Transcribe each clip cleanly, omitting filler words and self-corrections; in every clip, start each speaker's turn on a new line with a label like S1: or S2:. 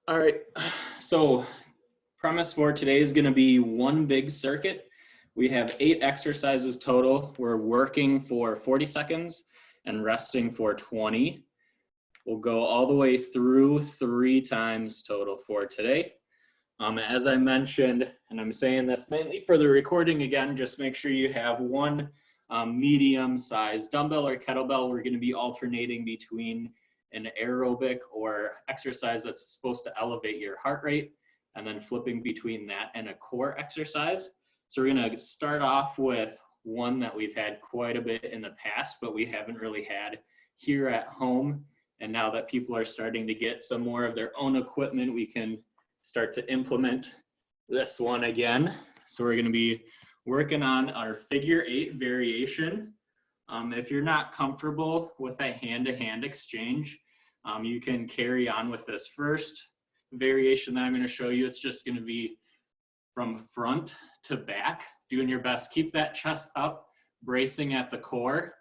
S1: All right, so premise for today is going to be one big circuit. We have 8 exercises total. We're working for 40 seconds and resting for 20. We'll go all the way through 3 times total for today. As I mentioned, and I'm saying this mainly for the recording again, just make sure you have one medium-sized dumbbell or kettlebell. We're going to be alternating between an aerobic or exercise that's supposed to elevate your heart rate, and then flipping between that and a core exercise. So we're going to start off with one that we've had quite a bit in the past, but we haven't really had here at home. And now that people are starting to get some more of their own equipment, we can start to implement this one again. So we're going to be working on our figure 8 variation. If you're not comfortable with a hand-to-hand exchange, you can carry on with this first variation that I'm going to show you. It's just going to be from front to back, doing your best. Keep that chest up, bracing at the core.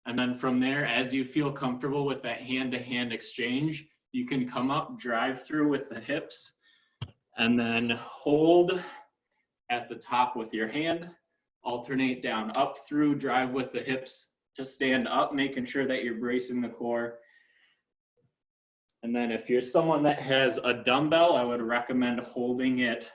S1: And then from there, as you feel comfortable with that hand-to-hand exchange, you can come up, drive through with the hips, and then hold at the top with your hand, alternate down, up through, drive with the hips to stand up, making sure that you're bracing the core. And then if you're someone that has a dumbbell, I would recommend holding it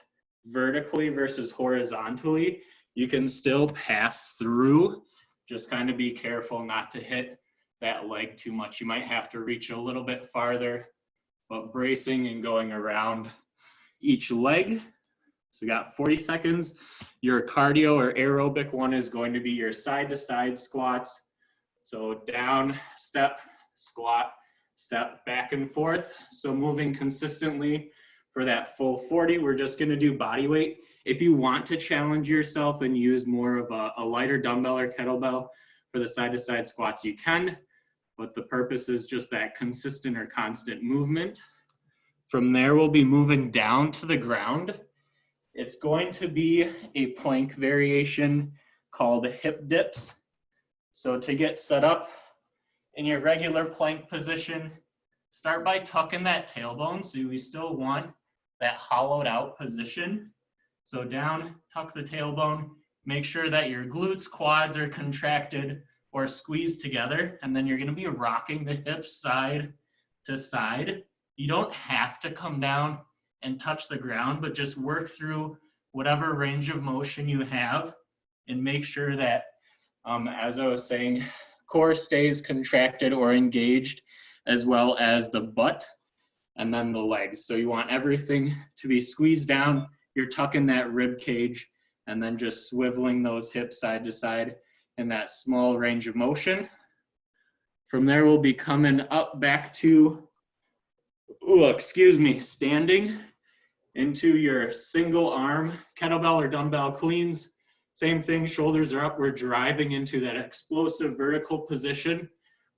S1: vertically versus horizontally. You can still pass through, just kind of be careful not to hit that leg too much. You might have to reach a little bit farther, but bracing and going around each leg. So we got 40 seconds. Your cardio or aerobic one is going to be your side-to-side squats. So down, step, squat, step, back and forth. So moving consistently for that full 40. We're just going to do body weight. If you want to challenge yourself and use more of a lighter dumbbell or kettlebell for the side-to-side squats, you can, but the purpose is just that consistent or constant movement. From there, we'll be moving down to the ground. It's going to be a plank variation called hip dips. So to get set up in your regular plank position, start by tucking that tailbone. So we still want that hollowed out position. So down, tuck the tailbone, make sure that your glutes, quads are contracted or squeezed together. And then you're gonna be rocking the hips side to side. You don't have to come down and touch the ground, but just work through whatever range of motion you have and make sure that, as I was saying, core stays contracted or engaged, as well as the butt and then the legs. So you want everything to be squeezed down. You're tucking that rib cage and then just swiveling those hips side to side in that small range of motion. From there, we'll be coming up back to, standing into your single arm kettlebell or dumbbell cleans. Same thing, shoulders are up. We're driving into that explosive vertical position.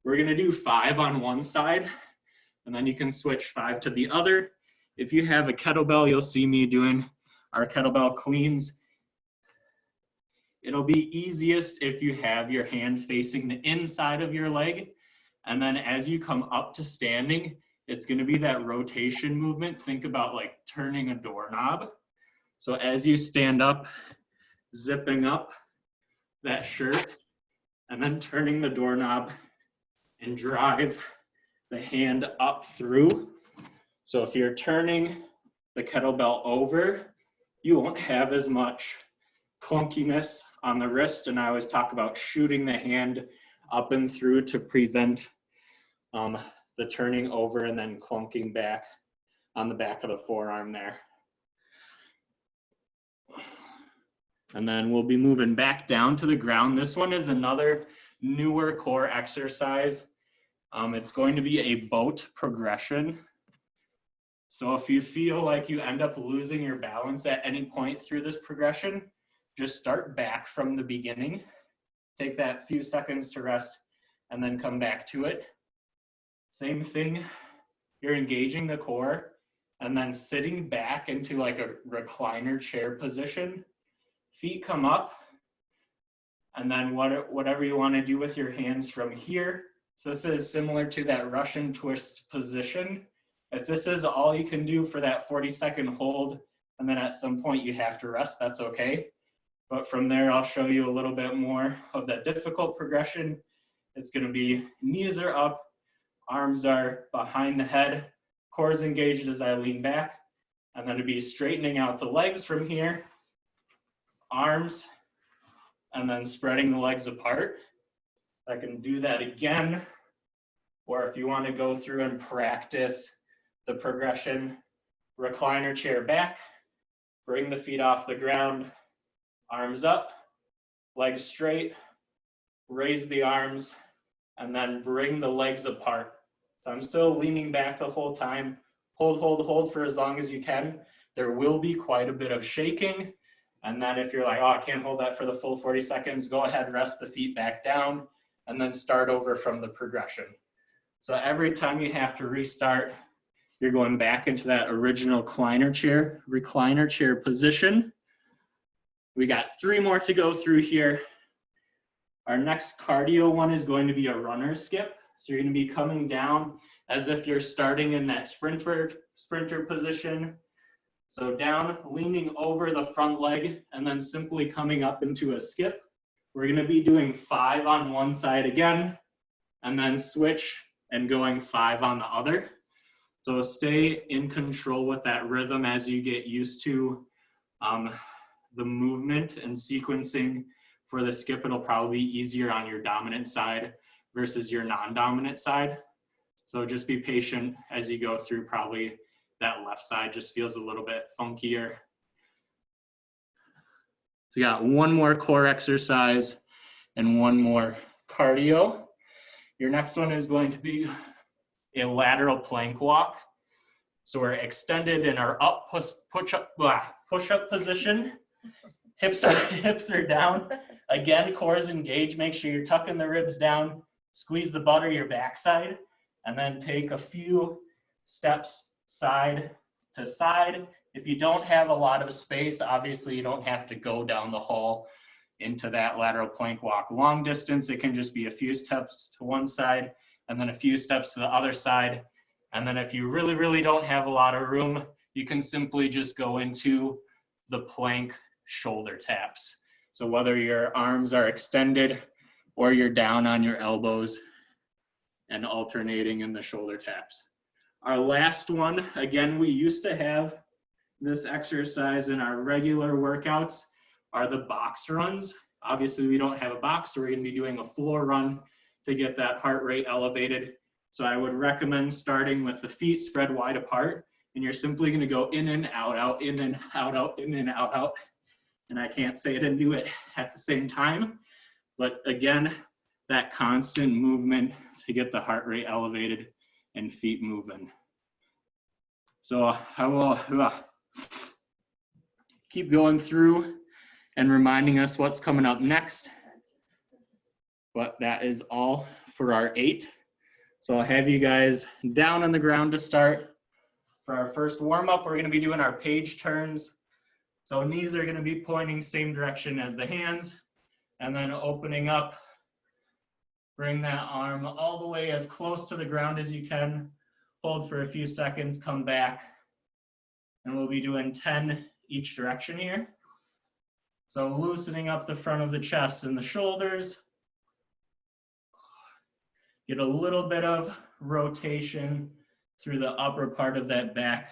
S1: We're gonna do 5 on one side, and then you can switch 5 to the other. If you have a kettlebell, you'll see me doing our kettlebell cleans. It'll be easiest if you have your hand facing the inside of your leg. And then as you come up to standing, it's gonna be that rotation movement. Think about like turning a doorknob. So as you stand up, zipping up that shirt, and then turning the doorknob and drive the hand up through. So if you're turning the kettlebell over, you won't have as much clunkiness on the wrist. And I always talk about shooting the hand up and through to prevent the turning over and then clunking back on the back of the forearm there. And then we'll be moving back down to the ground. This one is another newer core exercise. It's going to be a boat progression. So if you feel like you end up losing your balance at any point through this progression, just start back from the beginning. Take that few seconds to rest and then come back to it. Same thing, you're engaging the core and then sitting back into like a recliner chair position. Feet come up, and then whatever you want to do with your hands from here. So this is similar to that Russian twist position. If this is all you can do for that 40-second hold, and then at some point you have to rest, that's okay. But from there, I'll show you a little bit more of that difficult progression. It's gonna be knees are up, arms are behind the head, core is engaged as I lean back, and then to be straightening out the legs from here, arms, and then spreading the legs apart. I can do that again, or if you want to go through and practice the progression, recliner chair back, bring the feet off the ground, arms up, legs straight, raise the arms, and then bring the legs apart. So I'm still leaning back the whole time. Hold, hold, hold for as long as you can. There will be quite a bit of shaking. And then if you're like, oh, I can't hold that for the full 40 seconds, go ahead, rest the feet back down, and then start over from the progression. So every time you have to restart, you're going back into that original recliner chair position. We got 3 more to go through here. Our next cardio one is going to be a runner skip. So you're going to be coming down as if you're starting in that sprinter position. So down, leaning over the front leg, and then simply coming up into a skip. We're going to be doing 5 on one side again, and then switch and going 5 on the other. So stay in control with that rhythm as you get used to the movement and sequencing for the skip. It'll probably be easier on your dominant side versus your non-dominant side. So just be patient as you go through. Probably that left side just feels a little bit funkier. So we got 1 more core exercise and 1 more cardio. Your next one is going to be a lateral plank walk. So we're extended in our up push-up position. Hips are down. Again, core is engaged. Make sure you're tucking the ribs down. Squeeze the butt of your backside, and then take a few steps side to side. If you don't have a lot of space, obviously you don't have to go down the hall into that lateral plank walk. Long distance, it can just be a few steps to one side and then a few steps to the other side. And then if you really, really don't have a lot of room, you can simply just go into the plank shoulder taps. So whether your arms are extended or you're down on your elbows and alternating in the shoulder taps. Our last one, again, we used to have this exercise in our regular workouts, are the box runs. Obviously, we don't have a box, so we're gonna be doing a floor run to get that heart rate elevated. So I would recommend starting with the feet spread wide apart, and you're simply gonna go in and out, out, in and out, out, in and out, out. And I can't say it and do it at the same time. But again, that constant movement to get the heart rate elevated and feet moving. So I will keep going through and reminding us what's coming up next. But that is all for our 8. So I'll have you guys down on the ground to start. For our first warm-up, we're gonna be doing our page turns. So knees are gonna be pointing same direction as the hands, and then opening up. Bring that arm all the way as close to the ground as you can. Hold for a few seconds, come back. And we'll be doing 10 each direction here. So loosening up the front of the chest and the shoulders. Get a little bit of rotation through the upper part of that back.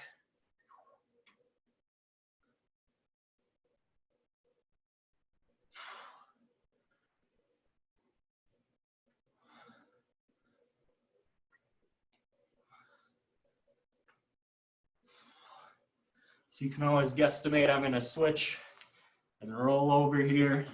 S1: So you can always guesstimate, I'm gonna switch and roll over here.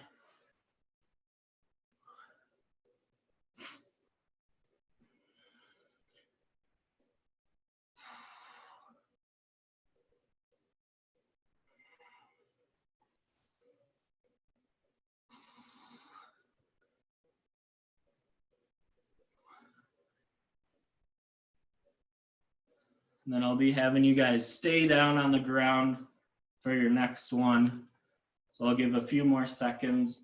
S1: And then I'll be having you guys stay down on the ground for your next one. So I'll give a few more seconds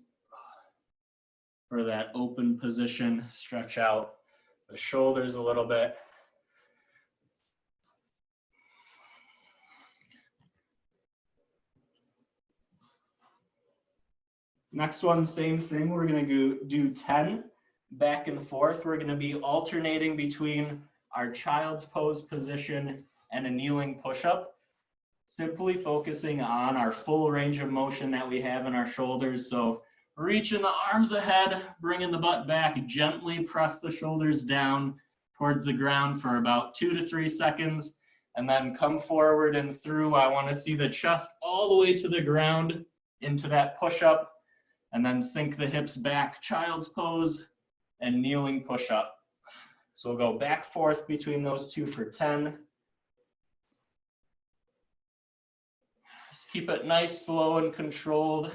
S1: for that open position. Stretch out the shoulders a little bit. Next one, same thing. We're gonna do 10 back and forth. We're gonna be alternating between our child's pose position and a kneeling push-up, simply focusing on our full range of motion that we have in our shoulders. So reaching the arms ahead, bringing the butt back, gently press the shoulders down towards the ground for about 2 to 3 seconds, and then come forward and through. I want to see the chest all the way to the ground into that push-up, and then sink the hips back, child's pose, and kneeling push-up. So we'll go back, forth between those two for 10. Just keep it nice, slow, and controlled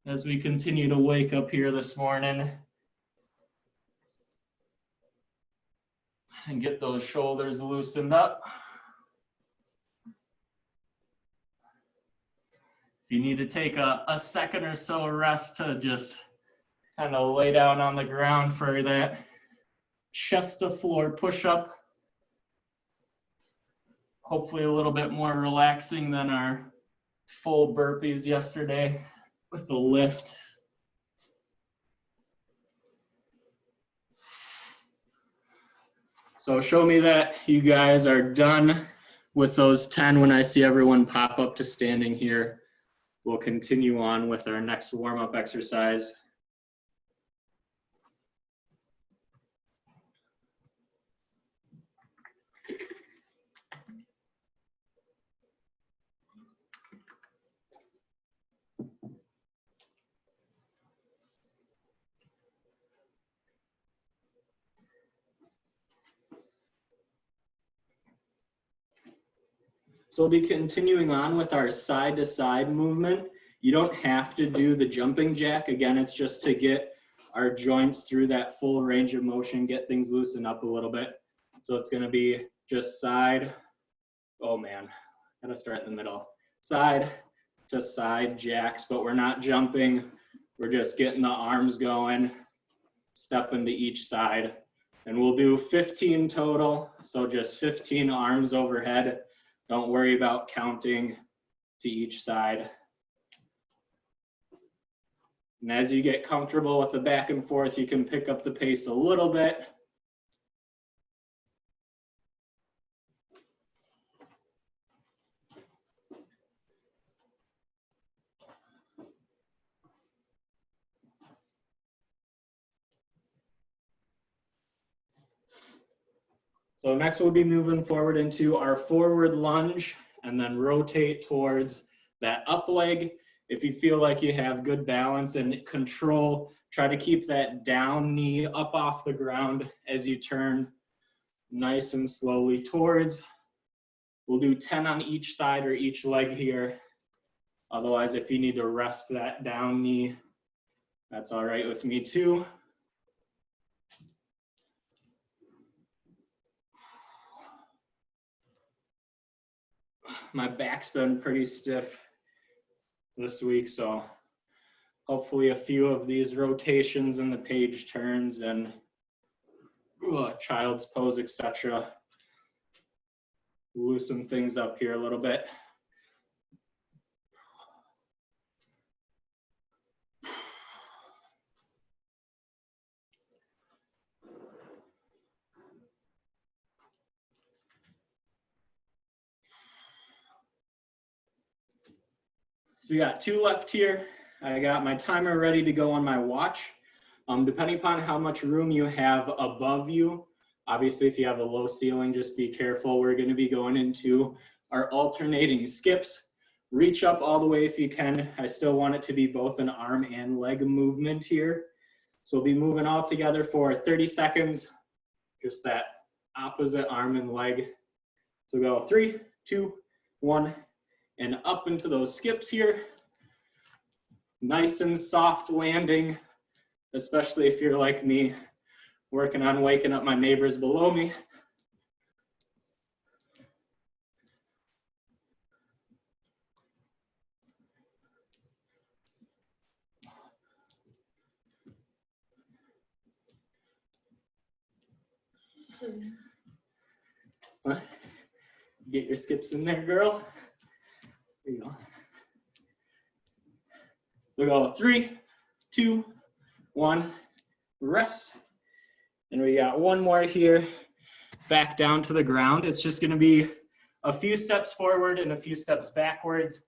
S1: as we continue to wake up here this morning. And get those shoulders loosened up. If you need to take a second or so rest to just kind of lay down on the ground for that chest to floor push-up. Hopefully a little bit more relaxing than our full burpees yesterday with the lift. So show me that you guys are done with those 10 when I see everyone pop up to standing here. We'll continue on with our next warm-up exercise. So we'll be continuing on with our side-to-side movement. You don't have to do the jumping jack. Again, it's just to get our joints through that full range of motion, get things loosened up a little bit. So it's gonna be just side, oh man, gotta start in the middle. Side to side jacks, but we're not jumping. We're just getting the arms going, stepping to each side. And we'll do 15 total, so just 15 arms overhead. Don't worry about counting to each side. And as you get comfortable with the back and forth, you can pick up the pace a little bit. So next we'll be moving forward into our forward lunge and then rotate towards that up leg. If you feel like you have good balance and control, try to keep that down knee up off the ground as you turn nice and slowly towards. We'll do 10 on each side or each leg here. Otherwise, if you need to rest that down knee, that's all right with me too. My back's been pretty stiff this week, so hopefully a few of these rotations and the page turns and child's pose, etc. loosen things up here a little bit. So we got 2 left here. I got my timer ready to go on my watch. Depending upon how much room you have above you, obviously if you have a low ceiling, just be careful. We're going to be going into our alternating skips. Reach up all the way if you can. I still want it to be both an arm and leg movement here. So we'll be moving all together for 30 seconds, just that opposite arm and leg. So go 3, 2, 1, and up into those skips here. Nice and soft landing, especially if you're like me, working on waking up my neighbors below me. Get your skips in there, girl. There you go. We'll go 3, 2, 1, rest. And we got one more here, back down to the ground. It's just gonna be a few steps forward and a few steps backwards.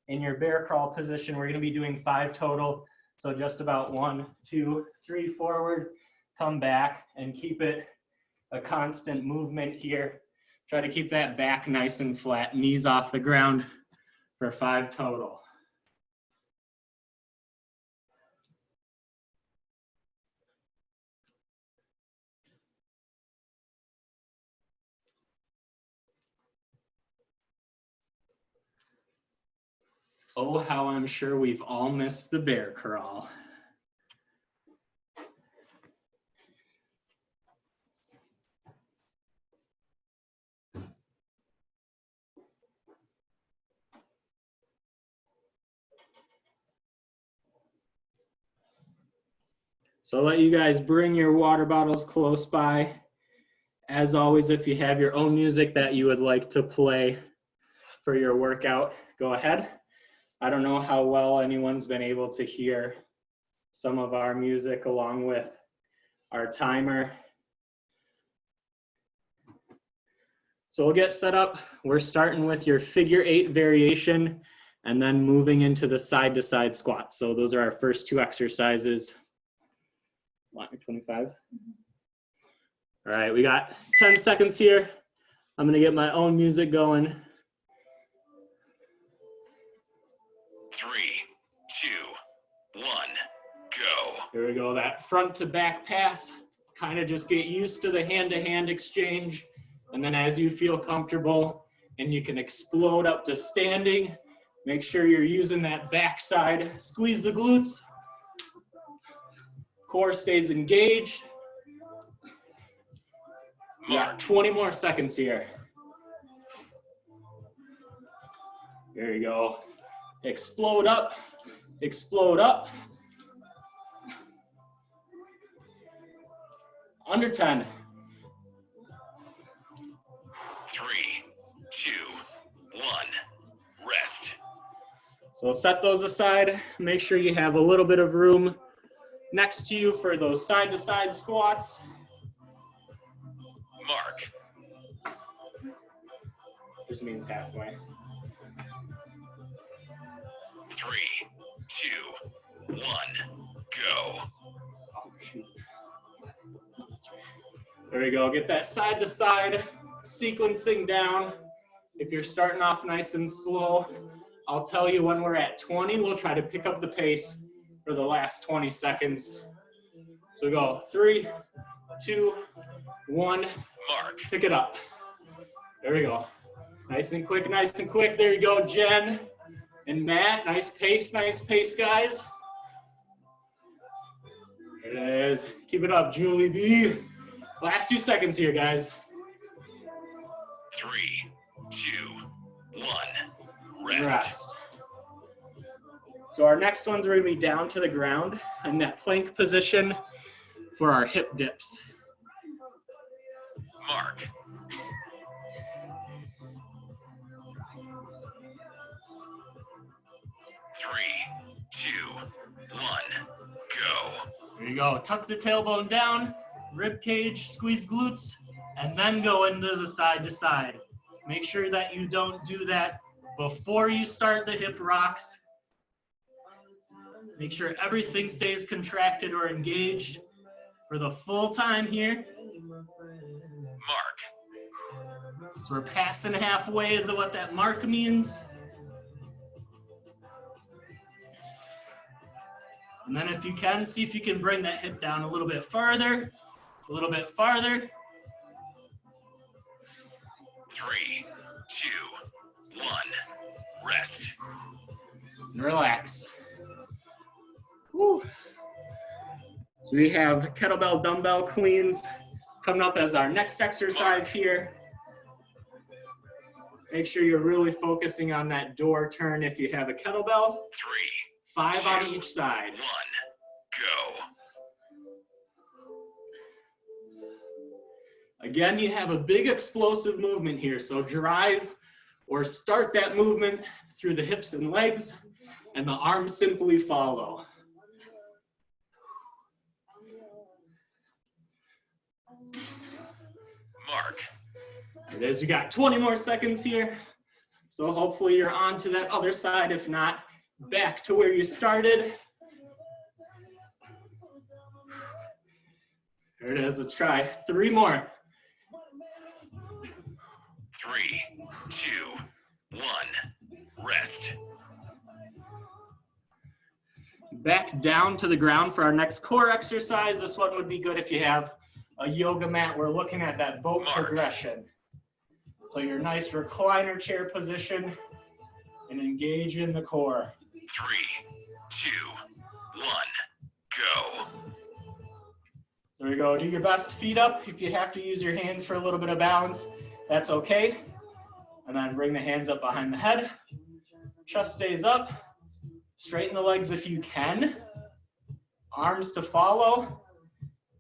S1: In your bear crawl position, we're gonna be doing 5 total. So just about 1, 2, 3 forward, come back, and keep it a constant movement here. Try to keep that back nice and flat, knees off the ground for 5 total. Oh, how I'm sure we've all missed the bear crawl. So I'll let you guys bring your water bottles close by. As always, if you have your own music that you would like to play for your workout, go ahead. I don't know how well anyone's been able to hear some of our music along with our timer. So we'll get set up. We're starting with your figure 8 variation and then moving into the side-to-side squat. So those are our first 2 exercises. 25. All right, we got 10 seconds here. I'm gonna get my own music going.
S2: 3, 2, 1, go.
S1: Here we go, that front to back pass. Kind of just get used to the hand-to-hand exchange. And then as you feel comfortable and you can explode up to standing, make sure you're using that backside. Squeeze the glutes. Core stays engaged. We got 20 more seconds here. There you go. Explode up, explode up. Under 10.
S2: 3, 2, 1, rest.
S1: So set those aside. Make sure you have a little bit of room next to you for those side-to-side squats.
S2: Mark.
S1: Just means halfway.
S2: 3, 2, 1, go.
S1: Oh, shoot. There we go. Get that side-to-side sequencing down. If you're starting off nice and slow, I'll tell you when we're at 20, we'll try to pick up the pace for the last 20 seconds. So go 3, 2, 1.
S2: Mark.
S1: Pick it up. There we go. Nice and quick, nice and quick. There you go, Jen and Matt. Nice pace, guys. There it is. Keep it up, Julie B. Last 2 seconds here, guys.
S2: 3, 2, 1, rest.
S1: So our next ones are going to be down to the ground in that plank position for our hip dips.
S2: Mark. 3, 2, 1, go.
S1: There you go. Tuck the tailbone down, rib cage, squeeze glutes, and then go into the side to side. Make sure that you don't do that before you start the hip rocks. Make sure everything stays contracted or engaged for the full time here.
S2: Mark.
S1: So we're passing halfway is what that mark means. And then if you can, see if you can bring that hip down a little bit farther, a little bit farther.
S2: 3, 2, 1, rest.
S1: And relax. Woo. So we have kettlebell dumbbell cleans coming up as our next exercise here. Make sure you're really focusing on that door turn if you have a kettlebell.
S2: 3,
S1: 5
S2: 2,
S1: on each side.
S2: 1, go.
S1: Again, you have a big explosive movement here. So drive or start that movement through the hips and legs, and the arms simply follow.
S2: Mark.
S1: There it is. You got 20 more seconds here. So hopefully you're on to that other side. If not, back to where you started. There it is. Let's try 3 more.
S2: 3, 2, 1. Rest.
S1: Back down to the ground for our next core exercise. This one would be good if you have a yoga mat. We're looking at that boat progression. So your nice recliner chair position and engage in the core.
S2: 3, 2, 1. Go.
S1: So there you go. Do your best feet up. If you have to use your hands for a little bit of balance, that's okay. And then bring the hands up behind the head. Chest stays up. Straighten the legs if you can. Arms to follow.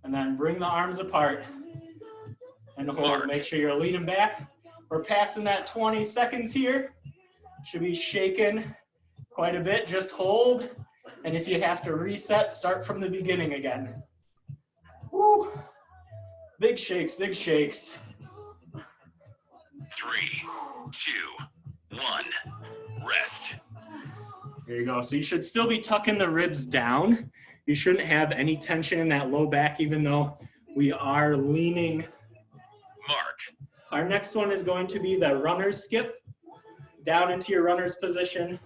S1: And then bring the arms apart. And hold. Make sure you're leaning back. We're passing that 20 seconds here. Should be shaking quite a bit. Just hold. And if you have to reset, start from the beginning again. Woo. Big shakes, big shakes.
S2: 3, 2, 1. Rest.
S1: There you go. So you should still be tucking the ribs down. You shouldn't have any tension in that low back, even though we are leaning.
S2: Mark.
S1: Our next one is going to be the runner's skip. Down into your runner's position.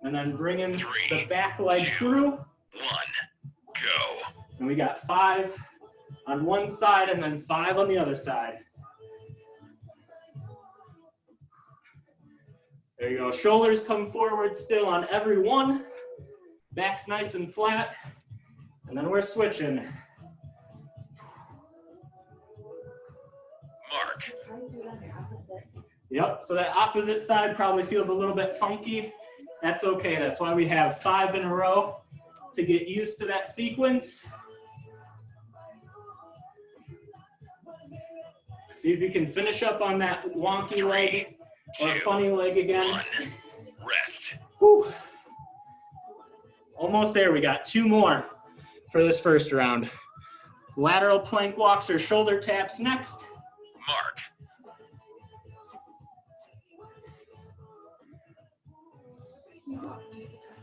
S1: And then bringing the back leg through.
S2: 1. Go.
S1: And we got 5 on one side and then 5 on the other side. There you go. Shoulders come forward still on every one. Back's nice and flat. And then we're switching.
S2: Mark.
S1: Yep, so that opposite side probably feels a little bit funky. That's okay. That's why we have 5 in a row to get used to that sequence. See if you can finish up on that wonky leg or funny leg again.
S2: 1. Rest.
S1: Whew. Almost there. We got 2 more for this first round. Lateral plank walks or shoulder taps next.
S2: Mark.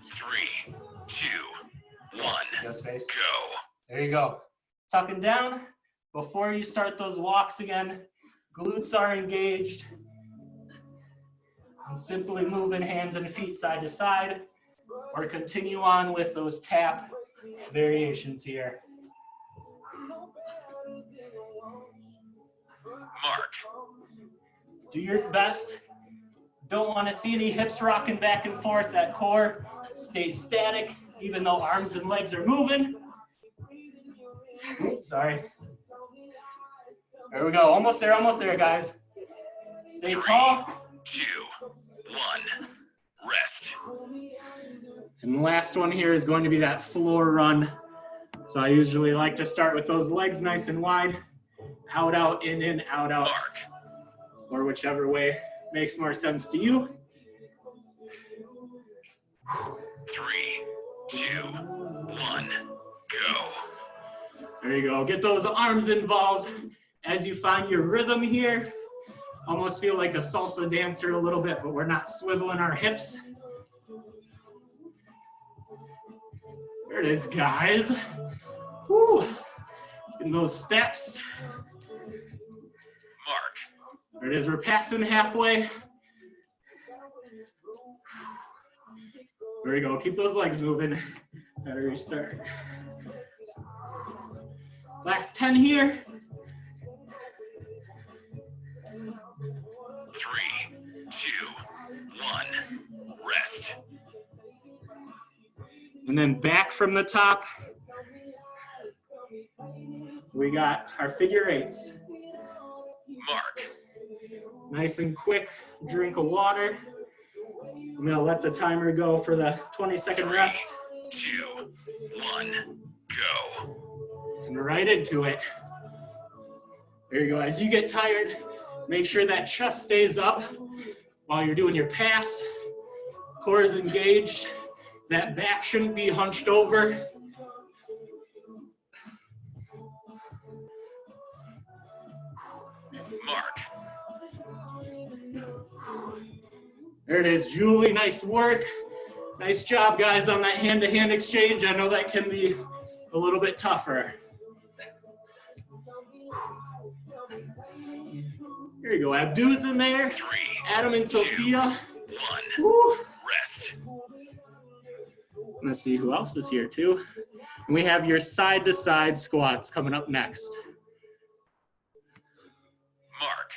S2: 3, 2, 1.
S1: No space.
S2: Go.
S1: There you go. Tucking down. Before you start those walks again, glutes are engaged. And simply moving hands and feet side to side, or continue on with those tap variations here.
S2: Mark.
S1: Do your best. Don't want to see any hips rocking back and forth. That core stays static, even though arms and legs are moving. Sorry. There we go. Almost there, guys. Stay
S2: 3,
S1: tall.
S2: 2, 1. Rest.
S1: And the last one here is going to be that floor run. So I usually like to start with those legs nice and wide. Out, out, in, out, out.
S2: Mark.
S1: Or whichever way makes more sense to you.
S2: 3, 2, 1. Go.
S1: There you go. Get those arms involved as you find your rhythm here. Almost feel like a salsa dancer a little bit, but we're not swiveling our hips. There it is, guys. Woo. In those steps.
S2: Mark.
S1: There it is. We're passing halfway. There you go. Keep those legs moving. Gotta restart. Last 10 here.
S2: 3, 2, 1. Rest.
S1: And then back from the top. We got our figure 8s.
S2: Mark.
S1: Nice and quick drink of water. I'm gonna let the timer go for the 20-second
S2: 3,
S1: rest.
S2: 2, 1. Go.
S1: And right into it. There you go. As you get tired, make sure that chest stays up while you're doing your pass. Core is engaged. That back shouldn't be hunched over. There it is, Julie, nice work. Nice job, guys, on that hand-to-hand exchange. I know that can be a little bit tougher. Here you go, Abdu's in there.
S2: 3,
S1: Adam and
S2: 2,
S1: Sophia.
S2: 1.
S1: Woo.
S2: Rest.
S1: Let's see who else is here too. And we have your side-to-side squats coming up next.
S2: Mark.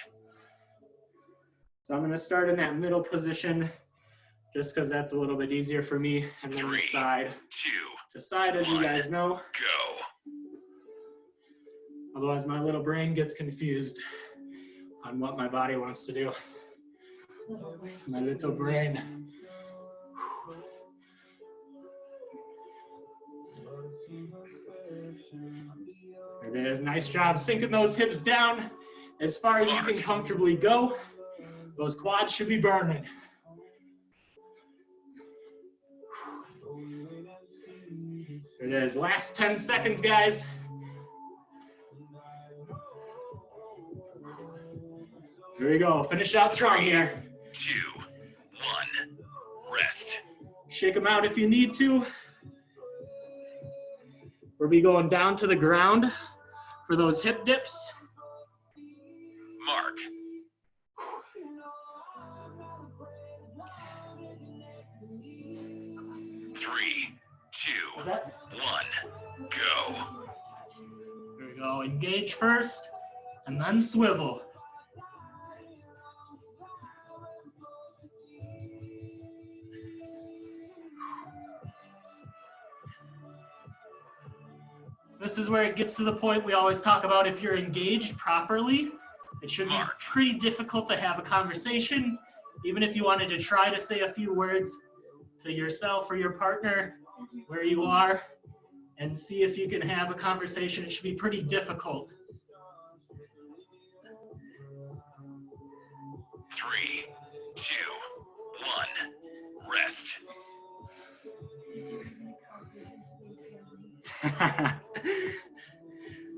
S1: So I'm gonna start in that middle position just because that's a little bit easier for me. And then
S2: 3,
S1: the side
S2: 2,
S1: to side, as you
S2: 1.
S1: guys know.
S2: Go.
S1: Otherwise my little brain gets confused on what my body wants to do. My little brain. There it is, nice job sinking those hips down as far as you can comfortably go. Those quads should be burning. There it is, last 10 seconds, guys. Here we go, finish out strong here.
S2: 2, 1. Rest.
S1: Shake them out if you need to. We'll be going down to the ground for those hip dips.
S2: Mark. 3, 2, 1. Go.
S1: There we go, engage first and then swivel. This is where it gets to the point we always talk about. If you're engaged properly, it should be pretty difficult to have a conversation. Even if you wanted to try to say a few words to yourself or your partner where you are and see if you can have a conversation, it should be pretty difficult.
S2: 3, 2, 1. Rest.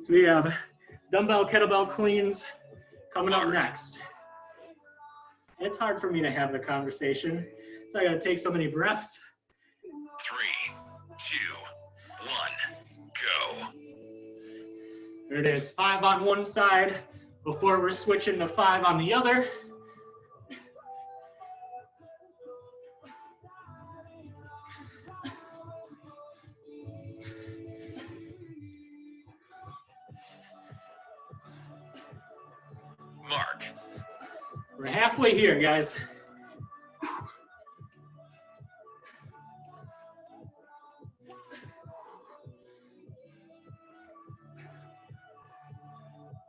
S1: So we have dumbbell kettlebell cleans coming up next. It's hard for me to have the conversation, so I gotta take so many breaths.
S2: 3, 2, 1. Go.
S1: There it is, 5 on one side before we're switching to 5 on the other.
S2: Mark.
S1: We're halfway here, guys.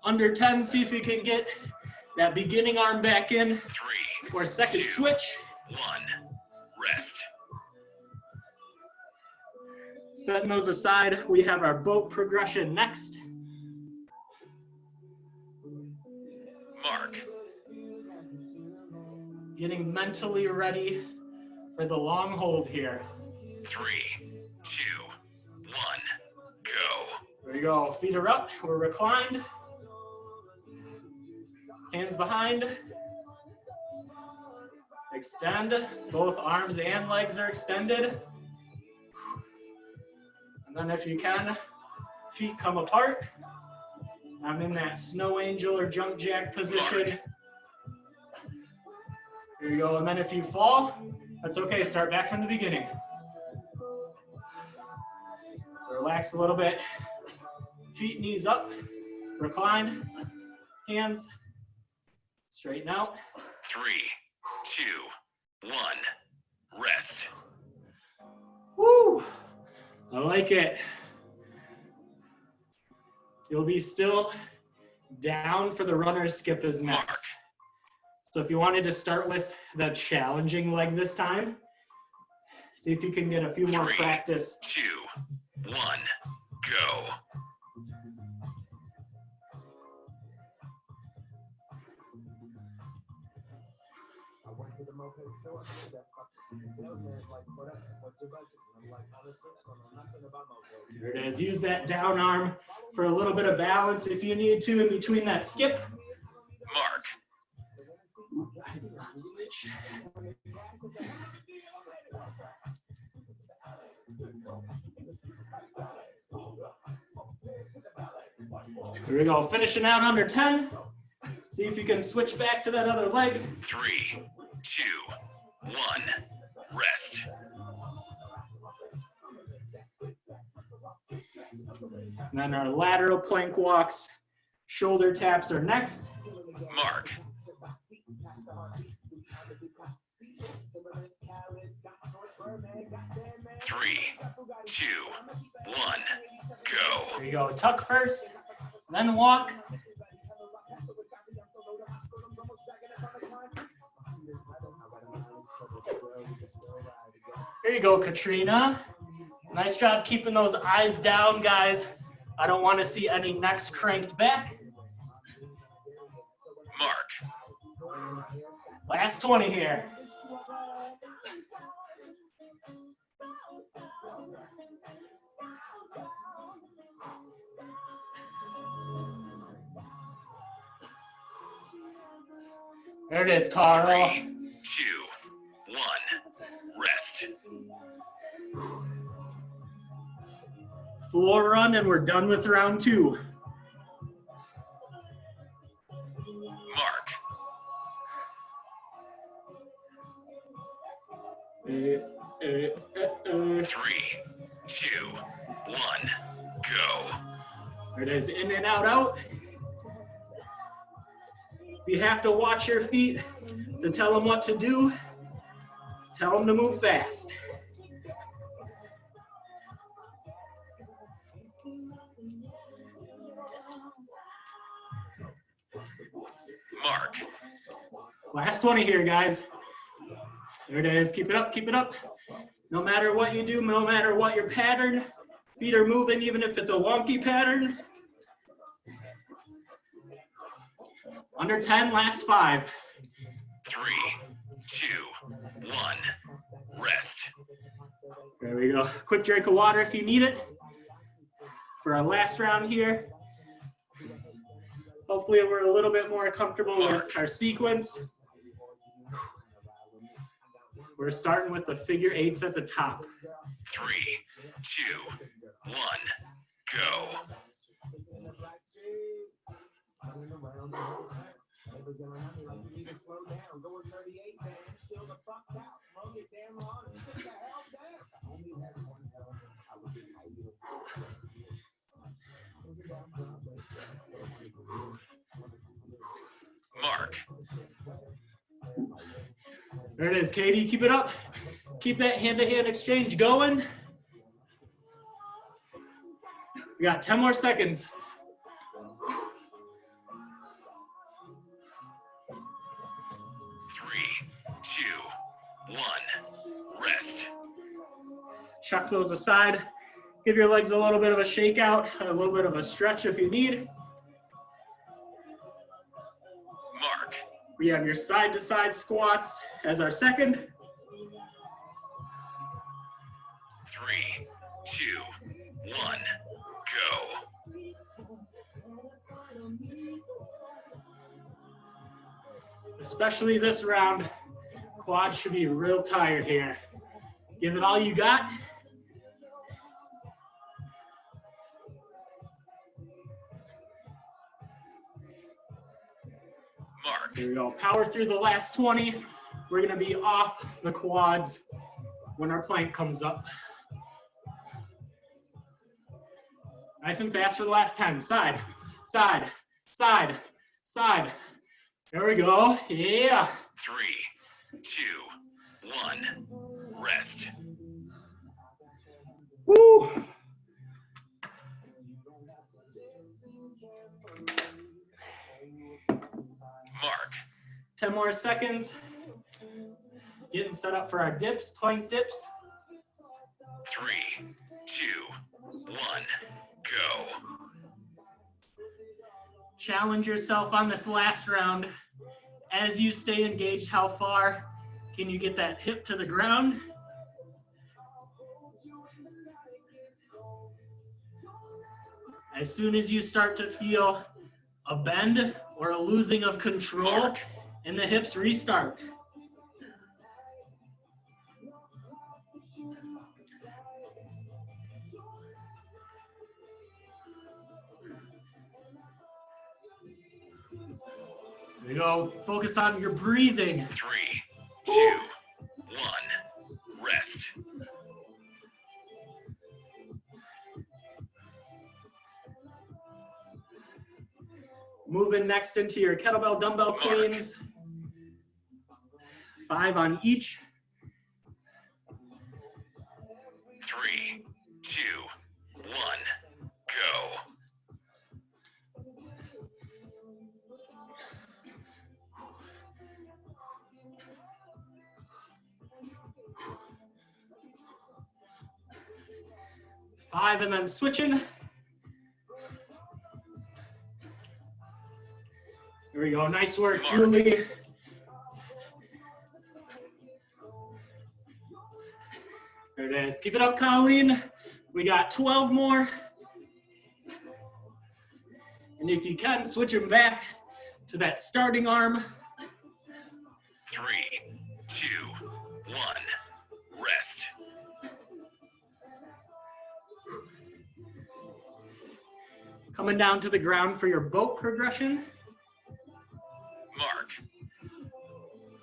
S1: Under 10, see if you can get that beginning arm back in.
S2: 3,
S1: or second
S2: 2,
S1: switch.
S2: 1. Rest.
S1: Setting those aside, we have our boat progression next.
S2: Mark.
S1: Getting mentally ready for the long hold here.
S2: 3, 2, 1. Go.
S1: There you go, feet are up, we're reclined. Hands behind. Extend, both arms and legs are extended. And then if you can, feet come apart. I'm in that snow angel or jump jack position. There you go, and then if you fall, that's okay, start back from the beginning. So relax a little bit. Feet, knees up, recline, hands, straighten out.
S2: 3, 2, 1. Rest.
S1: Woo! I like it. You'll be still down for the runner skip is next.
S2: Mark.
S1: So if you wanted to start with the challenging leg this time, see if you can get a few more
S2: 3,
S1: practice.
S2: 2, 1. Go.
S1: There it is. Use that down arm for a little bit of balance if you need to in between that skip.
S2: Mark.
S1: I did not switch. switch. Here we go, finishing out under 10. See if you can switch back to that other leg.
S2: 3, 2, 1, rest.
S1: And then our lateral plank walks, shoulder taps are next.
S2: Mark. 3, 2, 1, go.
S1: There you go, tuck first, then walk. There you go, Katrina. Nice job keeping those eyes down, guys. I don't want to see any necks cranked back.
S2: Mark.
S1: Last 20 here. There it is, Carl.
S2: 3, 2, 1, rest.
S1: Floor run, and we're done with round 2.
S2: Mark.
S1: 3,
S2: 3, 2, 1, go.
S1: There it is, in and out, out. If you have to watch your feet to tell them what to do, tell them to move fast.
S2: Mark.
S1: Last 20 here, guys. There it is. Keep it up, keep it up. No matter what you do, no matter what your pattern, feet are moving, even if it's a wonky pattern. Under 10, last 5.
S2: 3, 2, 1, rest.
S1: There we go. Quick drink of water if you need it. For our last round here. Hopefully we're a little bit more comfortable with our sequence. We're starting with the figure 8s at the top.
S2: 3, 2, 1, go. Mark.
S1: There it is, Katie. Keep it up. Keep that hand-to-hand exchange going. We got 10 more seconds.
S2: 3, 2, 1, rest.
S1: Chuck those aside. Give your legs a little bit of a shake out, a little bit of a stretch if you need.
S2: Mark.
S1: We have your side-to-side squats as our second.
S2: 3, 2, 1, go.
S1: Especially this round, quads should be real tired here. Give it all you got.
S2: Mark.
S1: Here we go. Power through the last 20. We're going to be off the quads when our plank comes up. Nice and fast for the last 10. Side, side, side, side. There we go. Yeah.
S2: 3, 2, 1, rest.
S1: Woo.
S2: Mark.
S1: 10 more seconds. Getting set up for our dips, plank dips.
S2: 3, 2, 1, go.
S1: Challenge yourself on this last round. As you stay engaged, how far can you get that hip to the ground? As soon as you start to feel a bend or a losing of control
S2: Mark.
S1: in the hips, restart.
S3: There you go. Focus on your breathing.
S2: 3, 2, 1. Rest.
S3: Moving next into your kettlebell dumbbell cleans. 5 on each.
S2: 3, 2, 1. Go.
S3: Five and then switching. There we go. Nice work, Julie. There it is. Keep it up, Colleen. We got 12 more. And if you can, switch them back to that starting arm.
S2: 3, 2, 1. Rest.
S3: Coming down to the ground for your boat progression.
S2: Mark.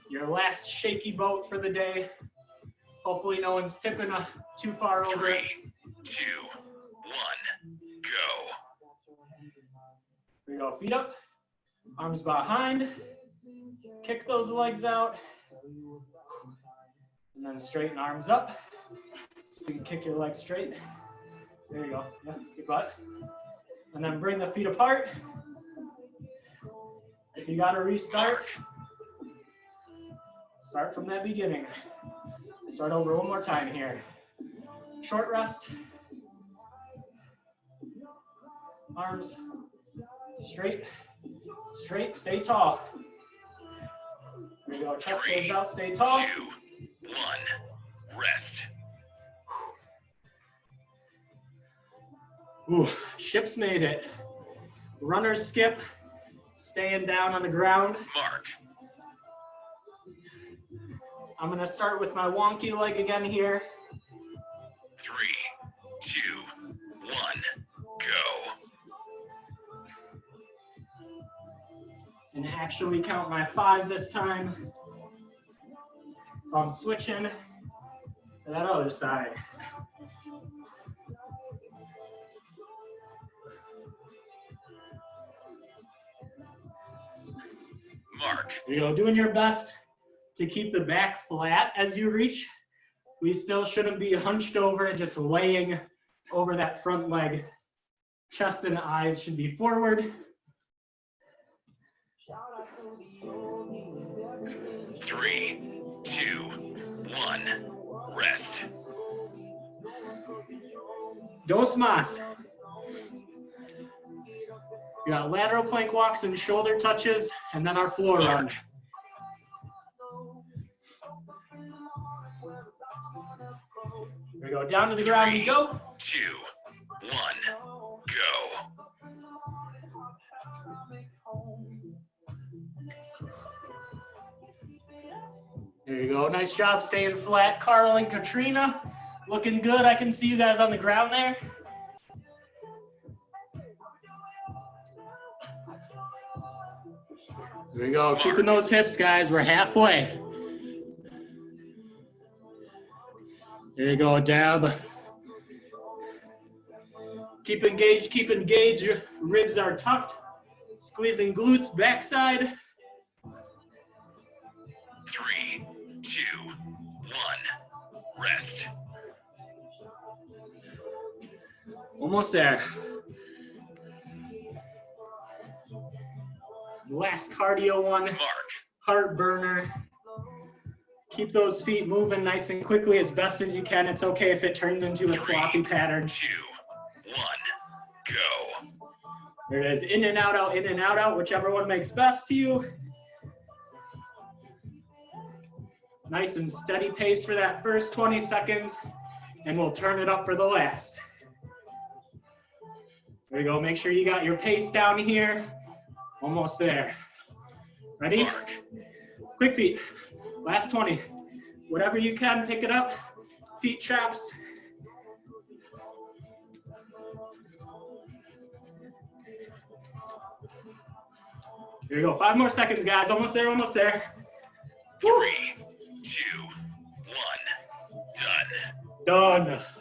S3: Your last shaky boat for the day. Hopefully no one's tipping too far over it.
S2: 3, 2, 1. Go.
S3: There you go. Feet up. Arms behind. Kick those legs out. And then straighten arms up. So you can kick your legs straight. There you go. Yeah, your butt. And then bring the feet apart. If you got to restart, start from that beginning. Start over one more time here. Short rest. Arms straight, straight, stay tall. There you go, chest goes out, stay tall.
S2: 2, 1, rest.
S3: Ooh, ships made it. Runner skip, staying down on the ground.
S2: Mark.
S3: I'm gonna start with my wonky leg again here.
S2: 3, 2, 1, go.
S3: And actually count my 5 this time. So I'm switching to that other side.
S2: Mark.
S3: There you go, doing your best to keep the back flat as you reach. We still shouldn't be hunched over and just laying over that front leg. Chest and eyes should be forward.
S2: 3, 2, 1, rest.
S3: Dos más. You got lateral plank walks and shoulder touches, and then our floor run. There we go, down to the ground we go.
S2: 2, 1, go.
S3: There you go, nice job staying flat. Carl and Katrina, looking good. I can see you guys on the ground there. There we go, keeping those hips, guys. We're halfway. There you go, Deb. Keep engaged, keep engaged. Ribs are tucked. Squeezing glutes, backside.
S2: 3, 2, 1, rest.
S3: Almost there. Last cardio one.
S2: Mark.
S3: Heart burner. Keep those feet moving nice and quickly as best as you can. It's okay if it turns into a sloppy pattern.
S2: 2, 1, go.
S3: There it is. In and out, in and out, whichever one makes best to you. Nice and steady pace for that first 20 seconds, and we'll turn it up for the last. There you go. Make sure you got your pace down here. Almost there. Ready?
S2: Mark.
S3: Quick feet. Last 20. Whatever you can, pick it up. Feet traps. Here we go. 5 more seconds, guys. Almost there, almost there.
S2: 3, 2, 1. Done.
S3: Done.